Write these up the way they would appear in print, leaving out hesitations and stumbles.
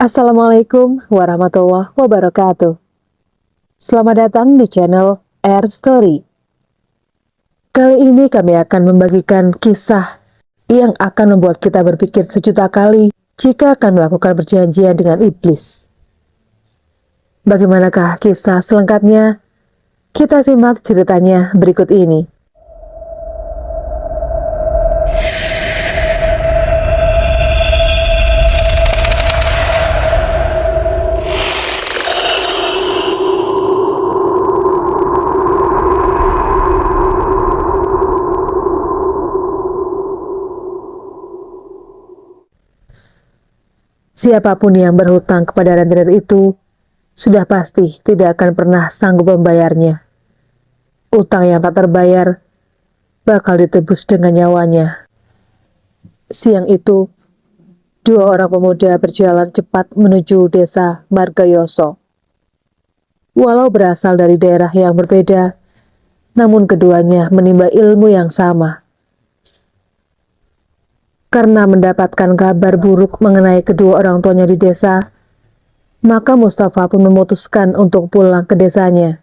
Assalamualaikum warahmatullahi wabarakatuh. Selamat datang di channel Air Story. Kali ini kami akan membagikan kisah yang akan membuat kita berpikir sejuta kali jika akan melakukan perjanjian dengan iblis. Bagaimanakah kisah selengkapnya? Kita simak ceritanya berikut ini. Siapapun yang berhutang kepada rentenir itu sudah pasti tidak akan pernah sanggup membayarnya. Utang yang tak terbayar bakal ditebus dengan nyawanya. Siang itu, dua orang pemuda berjalan cepat menuju desa Margayoso. Walau berasal dari daerah yang berbeda, namun keduanya menimba ilmu yang sama. Karena mendapatkan kabar buruk mengenai kedua orang tuanya di desa, maka Mustafa pun memutuskan untuk pulang ke desanya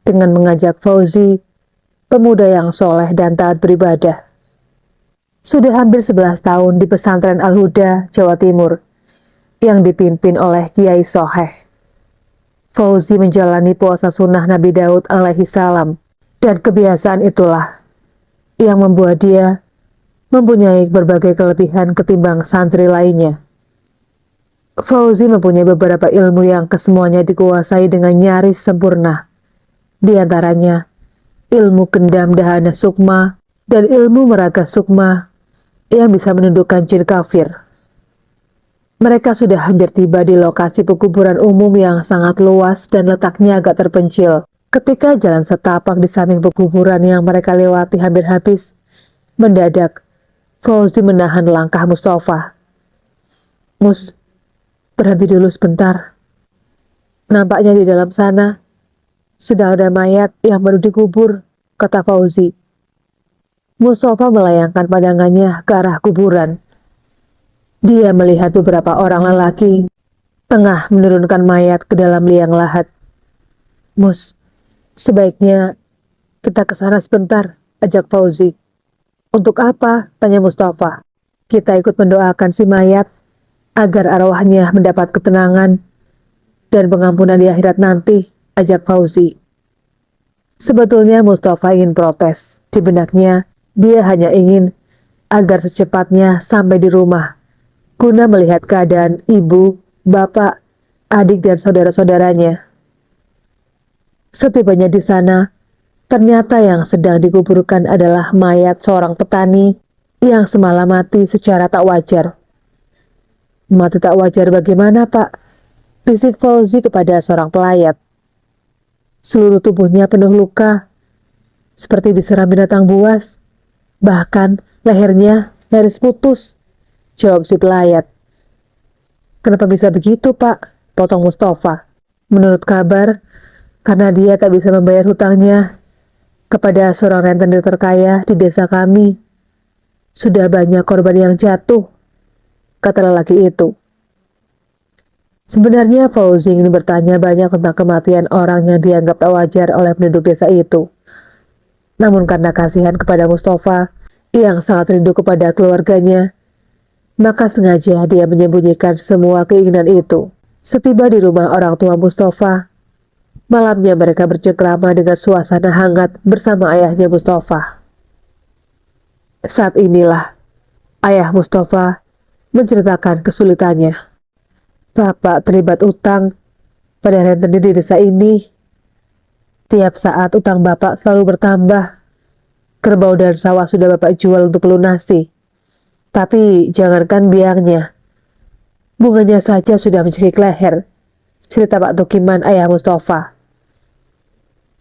dengan mengajak Fauzi, pemuda yang soleh dan taat beribadah. Sudah hampir 11 tahun di pesantren Al-Huda, Jawa Timur, yang dipimpin oleh Kiai Soheh. Fauzi menjalani puasa sunnah Nabi Daud alaihi salam, dan kebiasaan itulah yang membuat dia mempunyai berbagai kelebihan ketimbang santri lainnya. Fauzi mempunyai beberapa ilmu yang kesemuanya dikuasai dengan nyaris sempurna. Di antaranya, ilmu kendam dahana sukma dan ilmu meraga sukma yang bisa menundukkan jin kafir. Mereka sudah hampir tiba di lokasi pekuburan umum yang sangat luas dan letaknya agak terpencil. Ketika jalan setapak di samping pekuburan yang mereka lewati hampir habis, mendadak Fauzi menahan langkah Mustafa. "Mus, berhenti dulu sebentar. Nampaknya di dalam sana sedang ada mayat yang baru dikubur," kata Fauzi. Mustafa melayangkan pandangannya ke arah kuburan. Dia melihat beberapa orang lelaki tengah menurunkan mayat ke dalam liang lahat. "Mus, sebaiknya kita ke sana sebentar," ajak Fauzi. "Untuk apa?" tanya Mustafa. "Kita ikut mendoakan si mayat agar arwahnya mendapat ketenangan dan pengampunan di akhirat nanti," ajak Fauzi. Sebetulnya Mustafa ingin protes. Di benaknya, dia hanya ingin agar secepatnya sampai di rumah, guna melihat keadaan ibu, bapak, adik, dan saudara-saudaranya. Setibanya di sana, ternyata yang sedang dikuburkan adalah mayat seorang petani yang semalam mati secara tak wajar. "Mati tak wajar bagaimana, Pak?" bisik Fauzi kepada seorang pelayat. "Seluruh tubuhnya penuh luka, seperti diserang binatang buas. Bahkan lehernya nyaris putus," jawab si pelayat. "Kenapa bisa begitu, Pak?" potong Mustafa. "Menurut kabar, karena dia tak bisa membayar hutangnya kepada seorang rentenir terkaya di desa kami. Sudah banyak korban yang jatuh," kata lelaki itu. Sebenarnya Fauzi ingin bertanya banyak tentang kematian orang yang dianggap tak wajar oleh penduduk desa itu. Namun karena kasihan kepada Mustafa yang sangat rindu kepada keluarganya, maka sengaja dia menyembunyikan semua keinginan itu. Setiba di rumah orang tua Mustafa, malamnya mereka bercengkrama dengan suasana hangat bersama ayahnya Mustafa. Saat inilah ayah Mustafa menceritakan kesulitannya. "Bapak terlibat utang pada rentenir di desa ini. Tiap saat utang Bapak selalu bertambah. Kerbau dan sawah sudah Bapak jual untuk melunasi. Tapi jangankan biangnya, bunganya saja sudah mencekik leher," cerita Pak Tukiman, ayah Mustafa.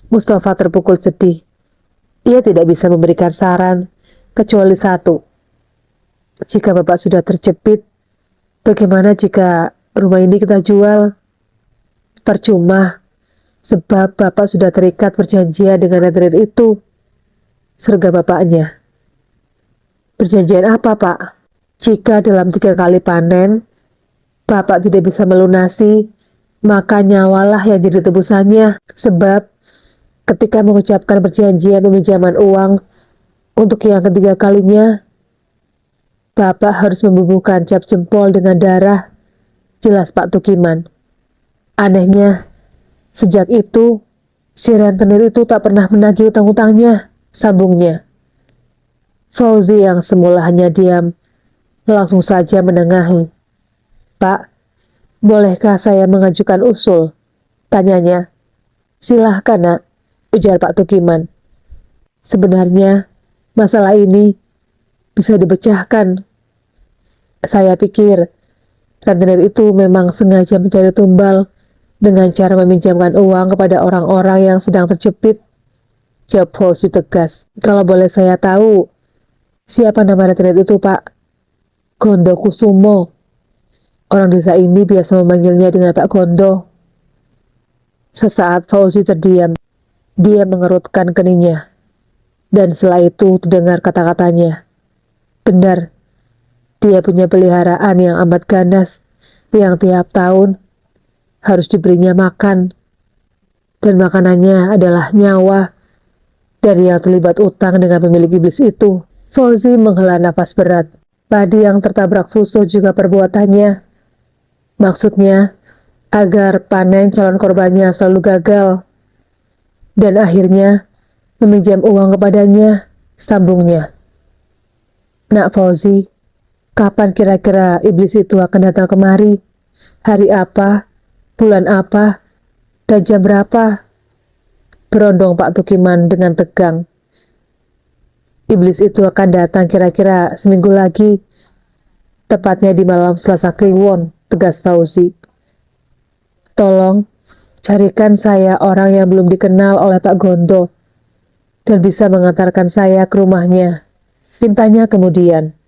Mustafa terpukul sedih. Ia tidak bisa memberikan saran kecuali satu. "Jika Bapak sudah terjepit, bagaimana jika rumah ini kita jual?" "Percuma, sebab Bapak sudah terikat perjanjian dengan rentenir itu," serga bapaknya. "Perjanjian apa, Pak?" "Jika dalam 3 kali panen, Bapak tidak bisa melunasi, maka nyawalah yang jadi tebusannya. Sebab ketika mengucapkan perjanjian peminjaman uang untuk yang ketiga kalinya, Bapak harus membubuhkan cap jempol dengan darah. Jelas Pak Tukiman. Anehnya, sejak itu, si rentenir itu tak pernah menagih utang-utangnya, sambungnya. Fauzi yang semula hanya diam, langsung saja menengahi. Pak, bolehkah saya mengajukan usul? Tanyanya. Silahkan nak, ujar Pak Tukiman. Sebenarnya, masalah ini bisa dipecahkan. Saya pikir, rentenir itu memang sengaja mencari tumbal dengan cara meminjamkan uang kepada orang-orang yang sedang terjepit. Jawab Fauzi tegas. Kalau boleh saya tahu, siapa nama rentenir itu, Pak? Gondo Kusumo. Orang desa ini biasa memanggilnya dengan Pak Gondo. Sesaat Fauzi terdiam. Dia mengerutkan keningnya. Dan setelah itu terdengar kata-katanya. Benar, dia punya peliharaan yang amat ganas, yang tiap tahun harus diberinya makan. Dan makanannya adalah nyawa dari yang terlibat utang dengan pemilik iblis itu. Fauzi menghela nafas berat. Padi yang tertabrak fuso juga perbuatannya. Maksudnya, agar panen calon korbannya selalu gagal. Dan akhirnya, meminjam uang kepadanya, sambungnya. Nak Fauzi, kapan kira-kira iblis itu akan datang kemari? Hari apa? Bulan apa? Dan jam berapa? Berondong Pak Tukiman dengan tegang. Iblis itu akan datang kira-kira seminggu lagi. Tepatnya di malam Selasa Kliwon, tegas Fauzi. Tolong, carikan saya orang yang belum dikenal oleh Pak Gondo dan bisa mengantarkan saya ke rumahnya. Pintanya kemudian.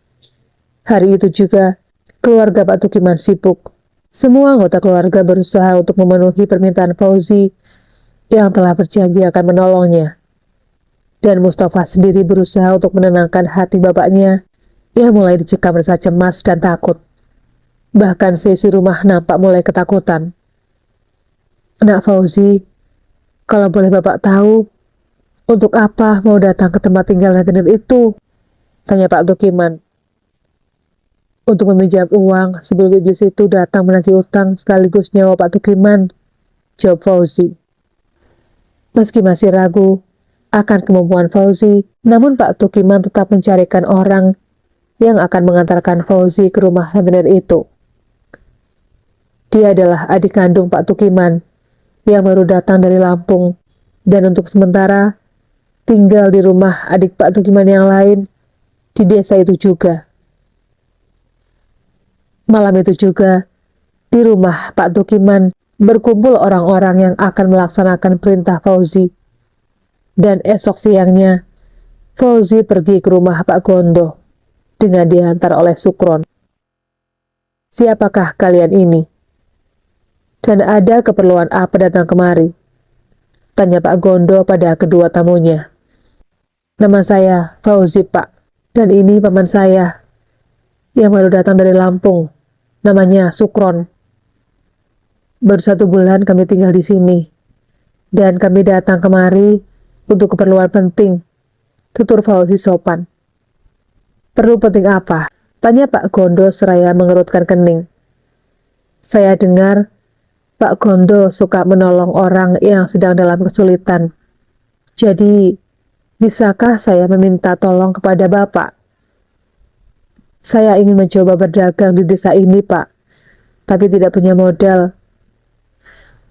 Hari itu juga, keluarga Pak Tukiman sibuk. Semua anggota keluarga berusaha untuk memenuhi permintaan Fauzi yang telah berjanji akan menolongnya. Dan Mustafa sendiri berusaha untuk menenangkan hati bapaknya yang mulai dicekam rasa cemas dan takut. Bahkan seisi rumah nampak mulai ketakutan. Nak Fauzi, kalau boleh bapak tahu, untuk apa mau datang ke tempat tinggal rentenir itu? Tanya Pak Tukiman. Untuk meminjam uang sebelum iblis itu datang menagih utang sekaligus nyawa Pak Tukiman, jawab Fauzi. Meski masih ragu akan kemampuan Fauzi, namun Pak Tukiman tetap mencarikan orang yang akan mengantarkan Fauzi ke rumah rentenir itu. Dia adalah adik kandung Pak Tukiman yang baru datang dari Lampung dan untuk sementara tinggal di rumah adik Pak Tukiman yang lain di desa itu juga. Malam itu juga, di rumah Pak Tukiman berkumpul orang-orang yang akan melaksanakan perintah Fauzi. Dan esok siangnya, Fauzi pergi ke rumah Pak Gondo dengan diantar oleh Sukron. Siapakah kalian ini? Dan ada keperluan apa datang kemari? Tanya Pak Gondo pada kedua tamunya. Nama saya Fauzi, Pak, dan ini paman saya yang baru datang dari Lampung. Namanya Sukron. Baru 1 bulan kami tinggal di sini, dan kami datang kemari untuk keperluan penting, tutur Fauzi sopan. Perlu penting apa? Tanya Pak Gondo seraya mengerutkan kening. Saya dengar Pak Gondo suka menolong orang yang sedang dalam kesulitan. Jadi, bisakah saya meminta tolong kepada Bapak? Saya ingin mencoba berdagang di desa ini, Pak, tapi tidak punya modal.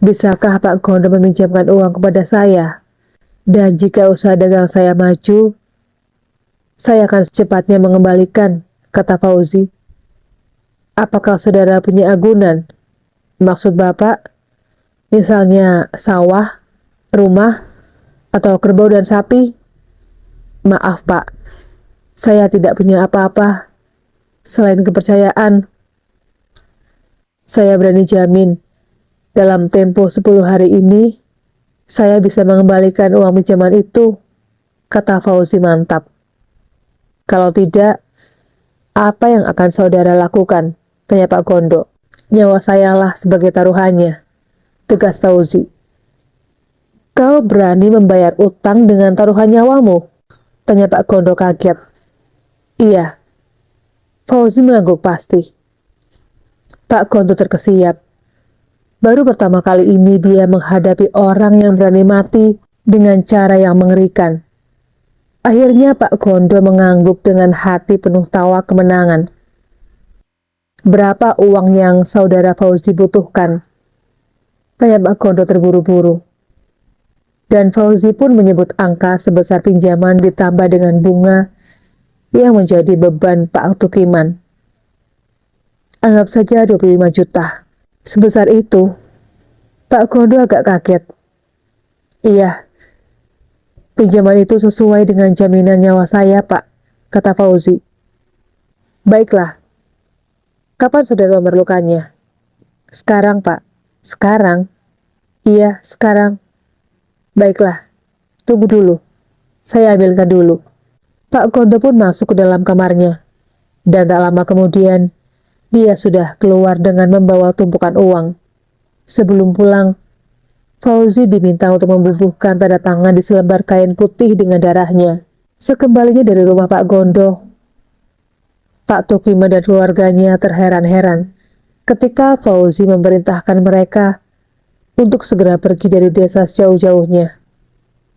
Bisakah Pak Gondo meminjamkan uang kepada saya? Dan jika usaha dagang saya maju, saya akan secepatnya mengembalikan, kata Fauzi. Apakah saudara punya agunan? Maksud Bapak, misalnya sawah, rumah, atau kerbau dan sapi? Maaf Pak, saya tidak punya apa-apa selain kepercayaan. Saya berani jamin, dalam tempo 10 hari ini, saya bisa mengembalikan uang pinjaman itu, kata Fauzi mantap. Kalau tidak, apa yang akan saudara lakukan? Tanya Pak Gondo. Nyawa sayalah sebagai taruhannya, tegas Fauzi. Kau berani membayar utang dengan taruhan nyawamu? Tanya Pak Gondo kaget. Iya. Fauzi mengangguk pasti. Pak Gondo terkesiap. Baru pertama kali ini dia menghadapi orang yang berani mati dengan cara yang mengerikan. Akhirnya Pak Gondo mengangguk dengan hati penuh tawa kemenangan. Berapa uang yang saudara Fauzi butuhkan? Tanya Pak Gondo terburu-buru. Dan Fauzi pun menyebut angka sebesar pinjaman ditambah dengan bunga yang menjadi beban Pak Tukiman. Anggap saja 25 juta. Sebesar itu, Pak Gondo agak kaget. Iya, pinjaman itu sesuai dengan jaminan nyawa saya, Pak, kata Fauzi. Baiklah, kapan saudara memerlukannya? Sekarang, Pak. Sekarang? Iya, sekarang. Baiklah, tunggu dulu. Saya ambilkan dulu. Pak Gondo pun masuk ke dalam kamarnya. Dan tak lama kemudian, dia sudah keluar dengan membawa tumpukan uang. Sebelum pulang, Fauzi diminta untuk membubuhkan tanda tangan di selembar kain putih dengan darahnya. Sekembalinya dari rumah Pak Gondo, Pak Tukiman dan keluarganya terheran-heran ketika Fauzi memerintahkan mereka untuk segera pergi dari desa sejauh-jauhnya.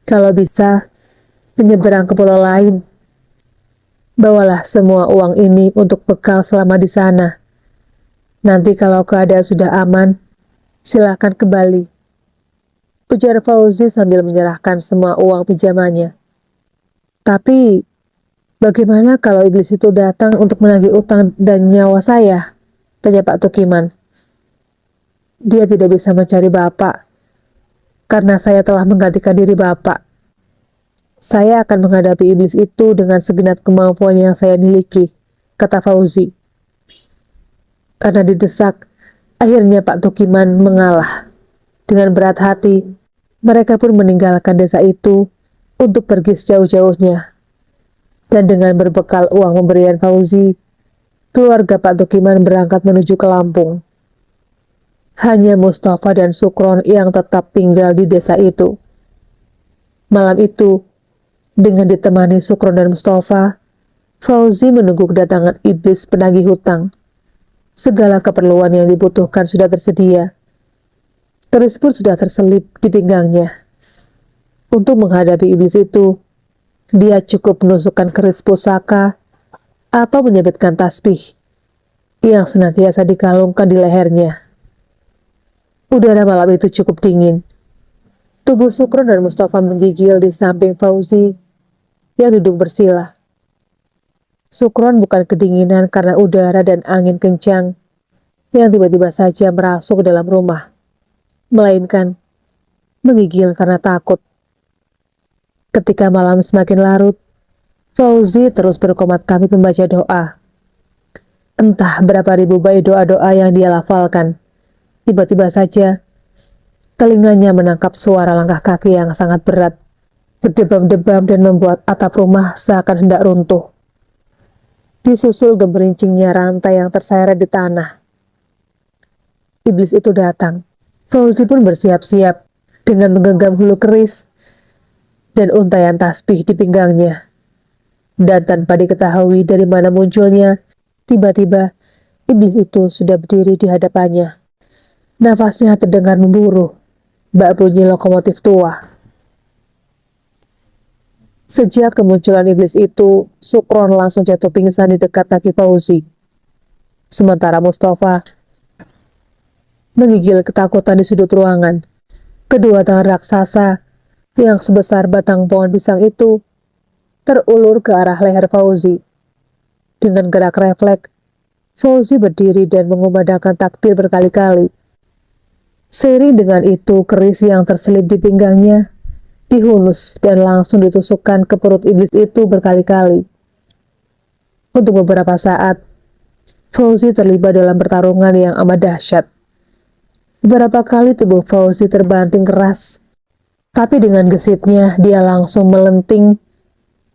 Kalau bisa, menyeberang ke pulau lain. Bawalah semua uang ini untuk bekal selama di sana. Nanti kalau keadaan sudah aman, silakan kembali. Ujar Fauzi sambil menyerahkan semua uang pinjamannya. Tapi, bagaimana kalau iblis itu datang untuk menagih utang dan nyawa saya? Tanya Pak Tukiman. Dia tidak bisa mencari Bapak, karena saya telah menggantikan diri Bapak. Saya akan menghadapi iblis itu dengan segenap kemampuan yang saya miliki, kata Fauzi. Karena didesak, akhirnya Pak Tukiman mengalah. Dengan berat hati, mereka pun meninggalkan desa itu untuk pergi sejauh-jauhnya. Dan dengan berbekal uang pemberian Fauzi, keluarga Pak Tukiman berangkat menuju ke Lampung. Hanya Mustafa dan Sukron yang tetap tinggal di desa itu. Malam itu, dengan ditemani Sukron dan Mustafa, Fauzi menunggu kedatangan iblis penagih hutang. Segala keperluan yang dibutuhkan sudah tersedia. Keris pun sudah terselip di pinggangnya. Untuk menghadapi iblis itu, dia cukup menusukkan keris pusaka atau menyebutkan tasbih yang senantiasa dikalungkan di lehernya. Udara malam itu cukup dingin. Tubuh Sukron dan Mustafa menggigil di samping Fauzi yang duduk bersila. Sukron bukan kedinginan karena udara dan angin kencang yang tiba-tiba saja merasuk ke dalam rumah, melainkan menggigil karena takut. Ketika malam semakin larut, Fauzi terus berkomat-kamit membaca doa. Entah berapa ribu bait doa-doa yang dia lafalkan. Tiba-tiba saja, telinganya menangkap suara langkah kaki yang sangat berat, berdebam-debam dan membuat atap rumah seakan hendak runtuh. Disusul gemerincingnya rantai yang terseret di tanah. Iblis itu datang. Fauzi pun bersiap-siap dengan menggenggam hulu keris dan untayan tasbih di pinggangnya. Dan tanpa diketahui dari mana munculnya, tiba-tiba iblis itu sudah berdiri di hadapannya. Nafasnya terdengar memburu, bak bunyi lokomotif tua. Sejak kemunculan iblis itu, Sukron langsung jatuh pingsan di dekat kaki Fauzi. Sementara Mustafa menggigil ketakutan di sudut ruangan. Kedua tangan raksasa yang sebesar batang pohon pisang itu terulur ke arah leher Fauzi. Dengan gerak refleks, Fauzi berdiri dan mengumandangkan takbir berkali-kali. Seiring dengan itu, keris yang terselip di pinggangnya dihunus dan langsung ditusukkan ke perut iblis itu berkali-kali. Untuk beberapa saat, Fauzi terlibat dalam pertarungan yang amat dahsyat. Beberapa kali tubuh Fauzi terbanting keras, tapi dengan gesitnya dia langsung melenting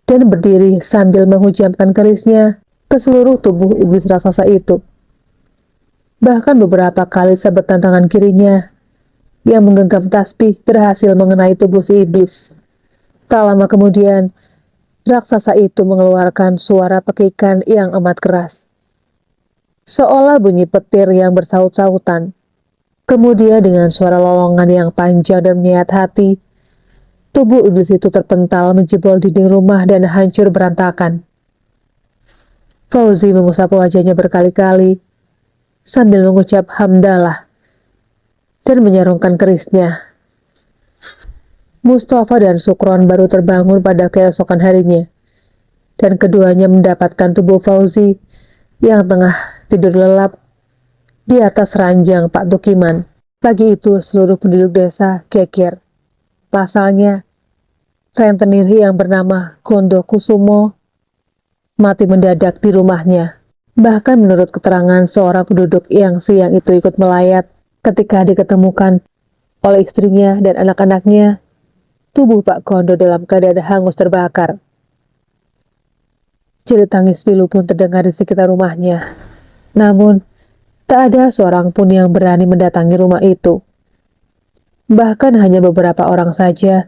dan berdiri sambil menghujamkan kerisnya ke seluruh tubuh iblis raksasa itu. Bahkan beberapa kali sabetan tangan kirinya yang menggenggam tasbih berhasil mengenai tubuh si iblis. Tak lama kemudian, raksasa itu mengeluarkan suara pekikan yang amat keras, seolah bunyi petir yang bersaut-sautan. Kemudian dengan suara lolongan yang panjang dan menyayat hati, tubuh iblis itu terpental menjebol dinding rumah dan hancur berantakan. Fauzi mengusap wajahnya berkali-kali sambil mengucap hamdalah dan menyarungkan kerisnya. Mustafa dan Sukron baru terbangun pada keesokan harinya, dan keduanya mendapatkan tubuh Fauzi yang tengah tidur lelap di atas ranjang Pak Tukiman. Pagi itu seluruh penduduk desa geger. Pasalnya, rentenir yang bernama Gondo Kusumo mati mendadak di rumahnya. Bahkan menurut keterangan seorang penduduk yang siang itu ikut melayat ketika diketemukan oleh istrinya dan anak-anaknya, tubuh Pak Gondo dalam keadaan hangus terbakar. Jerit tangis pilu pun terdengar di sekitar rumahnya. Namun, tak ada seorang pun yang berani mendatangi rumah itu. Bahkan hanya beberapa orang saja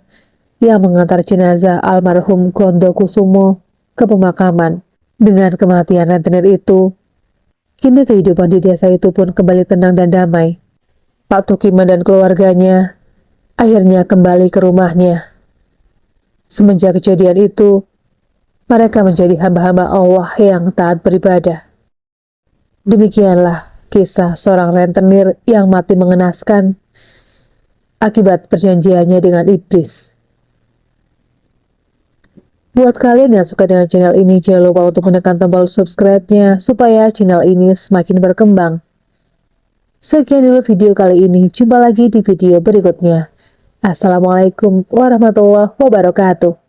yang mengantar jenazah almarhum Gondo Kusumo ke pemakaman. Dengan kematian rentenir itu, kini kehidupan di desa itu pun kembali tenang dan damai. Pak Tukiman dan keluarganya akhirnya kembali ke rumahnya. Semenjak kejadian itu, mereka menjadi hamba-hamba Allah yang taat beribadah. Demikianlah kisah seorang rentenir yang mati mengenaskan akibat perjanjiannya dengan iblis. Buat kalian yang suka dengan channel ini, jangan lupa untuk menekan tombol subscribe-nya supaya channel ini semakin berkembang. Sekian dulu video kali ini, jumpa lagi di video berikutnya. Assalamualaikum warahmatullahi wabarakatuh.